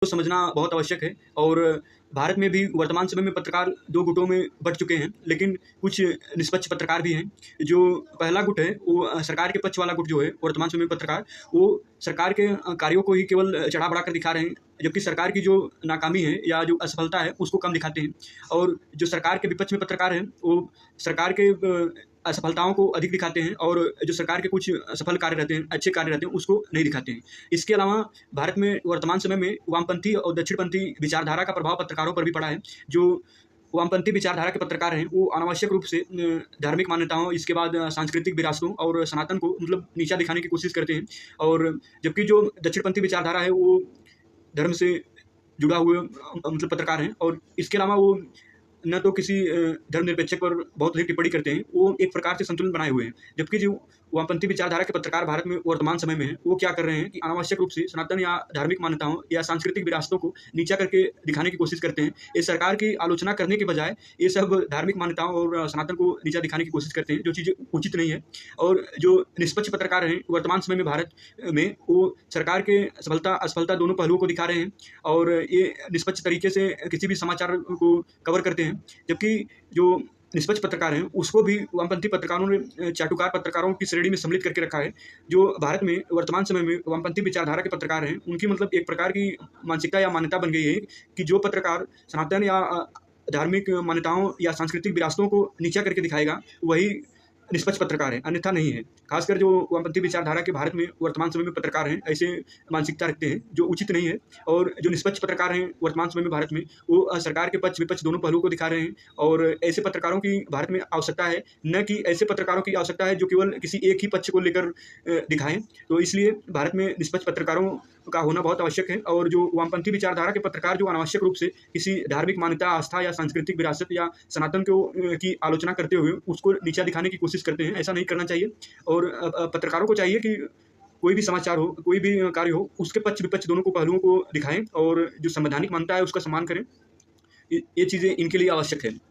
को समझना बहुत आवश्यक है। और भारत में भी वर्तमान समय में पत्रकार 2 गुटों में बँट चुके हैं, लेकिन कुछ निष्पक्ष पत्रकार भी हैं। जो पहला गुट है वो सरकार के पक्ष वाला गुट जो है वर्तमान समय में पत्रकार, वो सरकार के कार्यों को ही केवल चढ़ा-बढ़ा कर दिखा रहे हैं, जबकि सरकार की जो नाकामी है या जो असफलता है उसको कम दिखाते हैं। और जो सरकार के विपक्ष में पत्रकार हैं, वो सरकार के असफलताओं को अधिक दिखाते हैं और जो सरकार के कुछ सफल कार्य रहते हैं, अच्छे कार्य रहते हैं, उसको नहीं दिखाते हैं। इसके अलावा भारत में वर्तमान समय में वामपंथी और दक्षिणपंथी विचारधारा का प्रभाव पत्रकारों पर भी पड़ा है। जो वामपंथी विचारधारा के पत्रकार हैं, वो अनावश्यक रूप से धार्मिक मान्यताओं, इसके बाद सांस्कृतिक विरासतों और सनातन को मतलब नीचा दिखाने की कोशिश करते हैं। और जबकि जो दक्षिणपंथी विचारधारा है, वो धर्म से जुड़ा हुआ मतलब पत्रकार हैं। और इसके अलावा वो न तो किसी धर्मनिरपेक्षक पर बहुत अधिक टिप्पणी करते हैं, वो एक प्रकार से संतुलन बनाए हुए हैं। जबकि जो वामपंथी विचारधारा के पत्रकार भारत में वर्तमान समय में हैं, वो क्या कर रहे हैं कि अनावश्यक रूप से सनातन या धार्मिक मान्यताओं या सांस्कृतिक विरासतों को नीचा करके दिखाने की कोशिश करते हैं। ये सरकार की आलोचना करने के बजाय ये सब धार्मिक मान्यताओं और सनातन को नीचा दिखाने की कोशिश करते हैं, जो चीज़ें उचित नहीं है। और जो निष्पक्ष पत्रकार हैं वर्तमान समय में भारत में, वो सरकार के सफलता-असफलता दोनों पहलुओं को दिखा रहे हैं और ये निष्पक्ष तरीके से किसी भी समाचार को कवर करते हैं। जबकि जो निष्पक्ष पत्रकार हैं, उसको भी वामपंथी पत्रकारों ने चाटुकार पत्रकारों की श्रेणी में सम्मिलित करके रखा है। जो भारत में वर्तमान समय में वामपंथी विचारधारा के पत्रकार हैं, उनकी मतलब एक प्रकार की मानसिकता या मान्यता बन गई है कि जो पत्रकार सनातन या धार्मिक मान्यताओं या सांस्कृतिक विरासतों को नीचा करके दिखाएगा, वही निष्पक्ष पत्रकार है, अन्यथा नहीं है। खासकर जो वामपंथी विचारधारा के भारत में वर्तमान समय में पत्रकार हैं, ऐसे मानसिकता रखते हैं, जो उचित नहीं है। और जो निष्पक्ष पत्रकार हैं वर्तमान समय में भारत में, वो सरकार के पक्ष-विपक्ष दोनों पहलुओं को दिखा रहे हैं। और ऐसे पत्रकारों की भारत में आवश्यकता है, न कि ऐसे पत्रकारों की आवश्यकता है जो केवल किसी एक ही पक्ष को लेकर दिखाएँ। तो इसलिए भारत में निष्पक्ष पत्रकारों का होना बहुत आवश्यक है। और जो वामपंथी विचारधारा के पत्रकार जो अनावश्यक रूप से किसी धार्मिक मान्यता, आस्था या सांस्कृतिक विरासत या सनातन को की आलोचना करते हुए उसको नीचा दिखाने की कोशिश करते हैं, ऐसा नहीं करना चाहिए। और पत्रकारों को चाहिए कि कोई भी समाचार हो, कोई भी कार्य हो, उसके पक्ष-विपक्ष दोनों को पहलुओं को दिखाएँ और जो संवैधानिक मान्यता है उसका सम्मान करें। ये चीज़ें इनके लिए आवश्यक है।